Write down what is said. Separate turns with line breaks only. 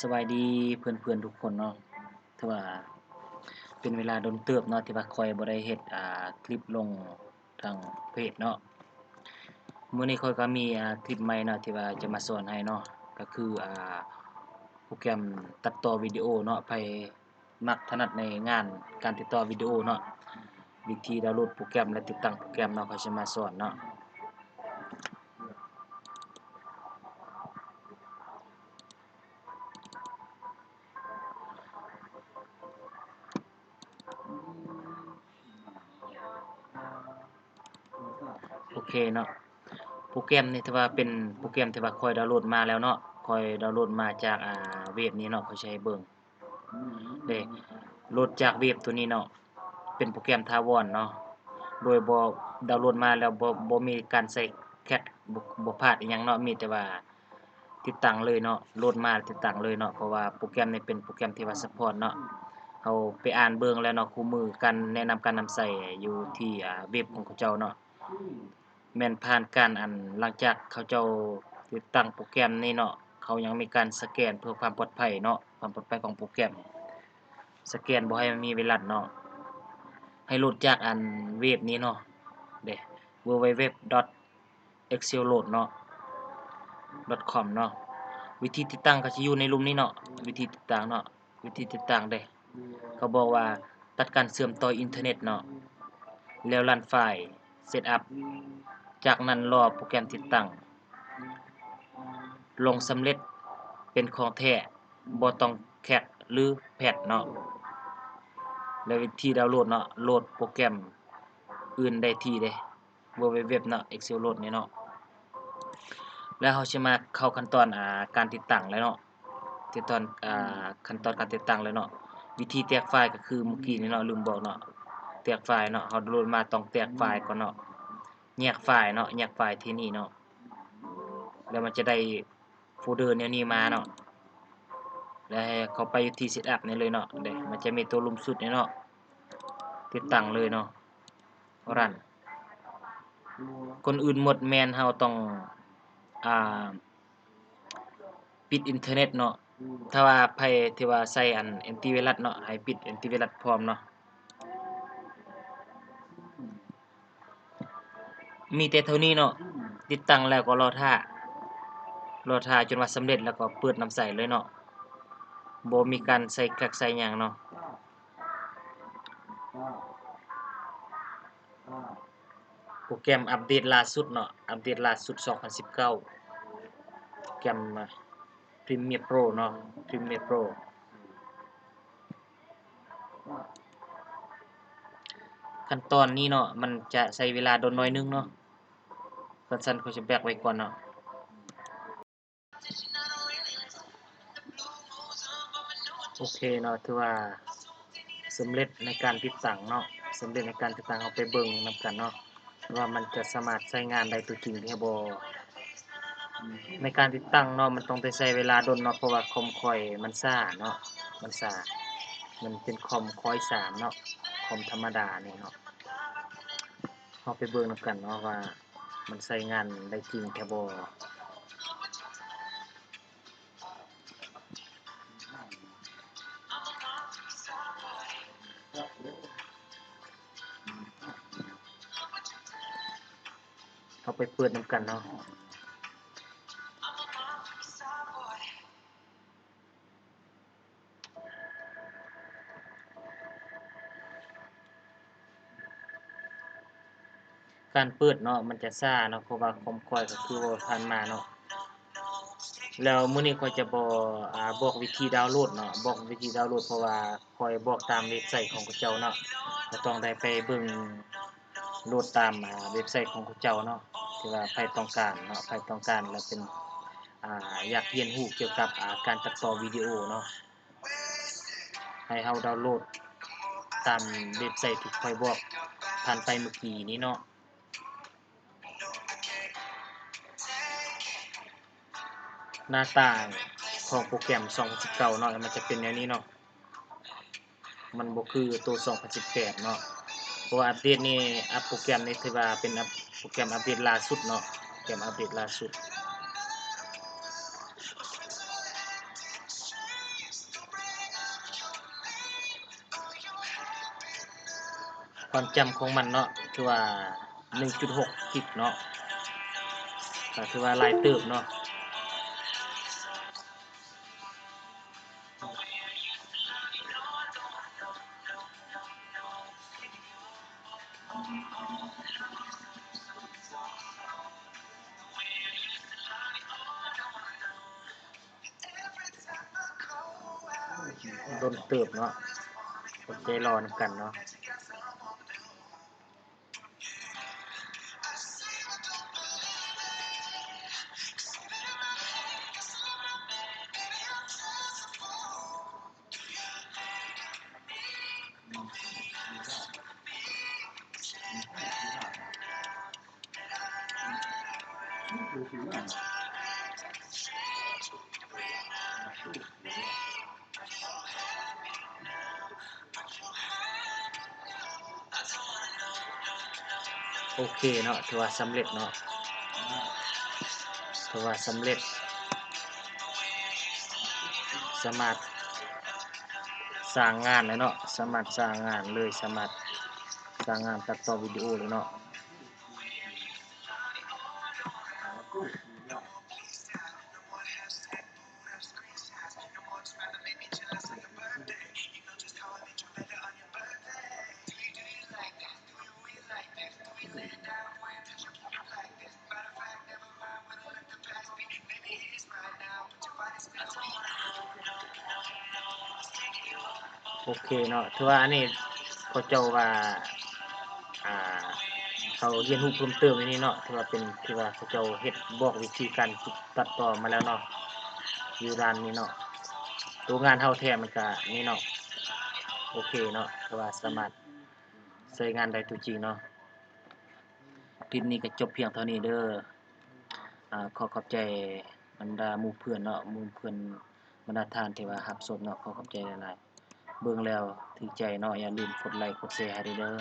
สบายดีเพื่อนๆทุกคนเนาะถือว่าเป็นเวลาโดนเติบเนาะที่ว่าข้อยบ่ได้เฮ็ดคลิปลงทางเพจเนาะมื้อนี้ข้อยก็มีคลิปใหม่เนาะที่ว่าจะมาสอนให้เนาะก็คือโปรแกรมตัดต่อวิดีโอเนาะไผมักถนัดในงานการติดต่อวิดีโอเนาะวิธีดาวน์โหลดโปรแกรมและติดตั้งโปรแกรมเนาะข้อยสิมาสอนเนาะ โอเคเนาะโปรแกรมนี่ถือว่าเป็นโปรแกรมที่ว่าข้อยดาวน์โหลดมาแล้วเนาะข้อยดาวน์โหลดมาจากเว็บนี้เนาะข้อยสิให้เบิ่งเด้โหลดจากเว็บตัวนี้เนาะเป็นโปรแกรมถาวรเนาะโดยบ่ดาวน์โหลดมาแล้วบ่มีการใส่แคปบ่พลาดอิหยังเนาะมีแต่ว่าติดตั้งเลยเนาะโหลดมาติดตั้งเลยเนาะเพราะว่าโปรแกรมนี้เป็นโปรแกรมที่ว่าซัปพอร์ตเนาะเราไปอ่านเบิ่งแล้วเนาะคู่มือการแนะนำการนำใช้อยู่ที่เว็บของเขาเจ้าเนาะ แม่นผ่านการหลังจากเขาเจ้าติดตั้งโปรแกรมนี้เนาะเขายังมีการสแกนเพื่อความปลอดภัยเนาะความปลอดภัยของโปรแกรมสแกนบ่ให้มันมีไวรัสเนาะให้โหลดจากเว็บนี้เนาะเด้ www.excelload เนาะ .com เนาะวิธีติดตั้งก็สิอยู่ในรูปนี้เนาะวิธีติดตั้งเนาะวิธีติดตั้งเด้เขาบอกว่าตัดการเชื่อมต่ออินเทอร์เน็ตเนาะแล้วรันไฟล์ Setup จากนั้นรอโปรแกรมติดตั้งลงสำเร็จเป็นของแท้บ่ต้องแคปหรือแพดเนาะแล้ววิธีดาวน์โหลดเนาะโหลดโปรแกรมอื่นได้ที่เด้ www เนาะ Excelload นี่เนาะแล้วเราสิมาเข้าขั้นตอนการติดตั้งแล้วเนาะติดตอนขั้นตอนการติดตั้งแล้วเนาะวิธีแตกไฟล์ก็คือเมื่อกี้นี้เนาะลืมบอกเนาะแตกไฟล์เนาะเราดาวน์โหลดมาต้องแตกไฟล์ก่อนเนาะแยกไฟล์เนาะแยกไฟล์ที่นี่เนาะแล้วมันจะได้โฟลเดอร์แนวนี้มาเนาะแล้วให้เขาไปที่ Setup นี่เลยเนาะเด้มันจะมีตัวลุ่มสุดนี่เนาะติดตั้งเลยเนาะรันคนอื่นหมดแม่นเราต้องอ่าปิดอินเทอร์เน็ตเนาะถ้าว่าไผที่ว่าใช้แอนติไวรัสเนาะให้ปิดแอนติไวรัสพร้อมเนาะมีแต่เท่านี้เนาะติดตั้งแล้วก็รอท่าจนว่าสำเร็จแล้วก็เปิดน้ำใส่เลยเนาะบ่มีการใส่กักใส่หยังเนาะโปรแกรมอัปเดตล่าสุดเนาะอัปเดตล่าสุด2019โปรแกรมPremiere Pro เนาะ Premiere Pro ขั้นตอนนี้เนาะมันจะใช้เวลาโดนหน่อยหนึงเนาะสั้นๆข้อยสิแบกไว้ก่อนเนาะโอเคเนาะถือว่าสำเร็จในการติดตั้งเนาะสำเร็จในการติดตั้งเอาไปเบิ่งนำกันเนาะว่ามันจะสามารถใช้งานได้ตัวจริงแท้บ่ในการติดตั้งเนาะมันต้องได้ใช้เวลาโดนเนาะเพราะว่าคอมข้อยมันช้าเนาะมันช้ามันเป็นคอม Core i3 เนาะคอมธรรมดานี่เนาะเราไปเบิ่งนำกันเนาะว่ามันใช้งานได้จริงแท้บ่เราไปเปิดนำกันเนาะการเปิดเนาะมันจะช้าเนาะเพราะว่าคอมข้อยก็คือว่าผ่านมาเนาะแล้วมื้อนี้ข้อยจะบ่บอกวิธีดาวน์โหลดเนาะบอกวิธีดาวน์โหลดเพราะว่าข้อยบอกตามเว็บไซต์ของเขาเจ้าเนาะก็ต้องได้ไปเบิ่งโหลดตามเว็บไซต์ของเขาเจ้าเนาะที่ว่าไผต้องการเนาะไผต้องการแล้วเป็นอยากเรียนรู้เกี่ยวกับการตัดต่อวิดีโอเนาะให้เราดาวน์โหลดตามเว็บไซต์ที่ข้อยบอกผ่านไปเมื่อกี้นี้เนาะหน้าต่างของโปรแกรม2019เนาะมันจะเป็นแนวนี้เนาะมันบ่คือตัว2018เนาะเพราะว่าอัปเดตนี่โปรแกรมนี้ถือว่าเป็นโปรแกรมอัปเดตล่าสุดเนาะโปรแกรมอัปเดตล่าสุด ความจำของมันเนาะคือว่า 1.6 กิกเนาะก็ถือว่าหลายเติบเนาะโดนเติบเนาะอดใจรอนำกันเนาะโอเคเนาะถือว่าสำเร็จเนาะถือว่าสำเร็จสามารถสร้างงานเลยเนาะสามารถสร้างงานเลยสามารถสร้างงานตัดต่อวิดีโอเลยเนาะโอเคเนาะถือว่าอันนี้เขาเจ้าว่าอ่าเขาเรียนรู้เพิ่มเติมอันนี้เนาะถือว่าเป็นที่ว่าเขาเจ้าเฮ็ดบอกวิธีการตัดต่อมาแล้วเนาะอยู่ด้านนี้เนาะตัวงานเฮาแท้มันก็นี่เนาะโอเคเนาะถือว่าสามารถใช้งานได้ตัวจริงเนาะคลิปนี้ก็จบเพียงเท่านี้เด้อขอขอบใจบรรดาหมู่เพื่อนเนาะหมู่เพื่อนบรรดาท่านที่ว่ารับชมเนาะขอขอบใจหลายๆเบิ่งแล้วถูกใจเนาะอย่าลืมกดไลค์กดแชร์ให้ด้วยเด้อ